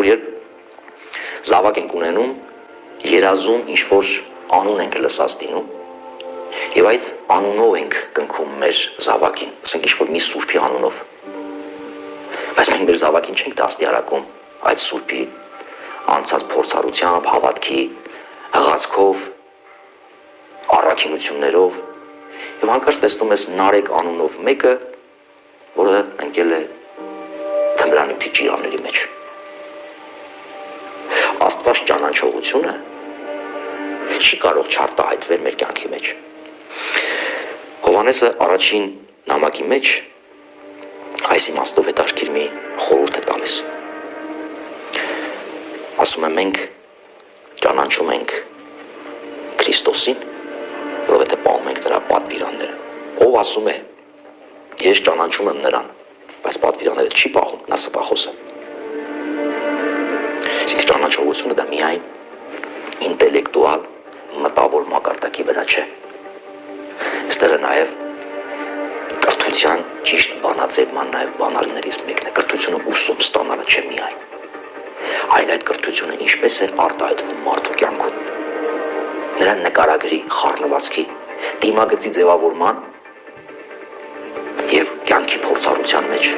Երբ զավակ ենք ունենում, երազում ինչ-որ անուն ենք լսած դինում, և այդ անունով ենք կնքում մեր զավակին, ասենք ինչ-որ մի սուրբի անունով, բայց մենք մեր զավակին չենք դաստիարակում այդ սուրբի անցած փորձառությամբ, հավատքի, հղացքով, առաքինություններով, և հանկարծ տեսնում ես Նարեկ անունով մեկը, որը ընկել է թմրանյութի ճիրանների մեջ։ Աստված ճանաչողությունը չի կարող չարտահայտվել մեր կյանքի մեջ։ Հովհաննեսը առաջին նամակի մեջ այս իմաստով հետաքրքիր մի խորհուրդ է տալիս։ Ասում է մենք ճանաչում ենք Քրիստոսին, որովհետև պահում ենք նրա պատվիրանները։ Ով ասում է ես ճանաչում եմ նրան, բայց պատվիրանները չի պահում, նա ստախոս է։ Իսկ ճանաչողությունը դա միայն ինտելեկտուալ մտավոր մակարդակի վրա չէ։ Այստեղ է նաև կրթության ճիշտ բանաձևման նաև բանալիներից մեկն է։ Կրթությունը ուսում ստանալը չէ միայն, այլ այդ կրթությունը ինչպես է արտահայտվում մարդու կյանքում, նրա նկարագրի, խառնվածքի, դիմագծի ձևավորման և կյանքի փորձառության մեջ։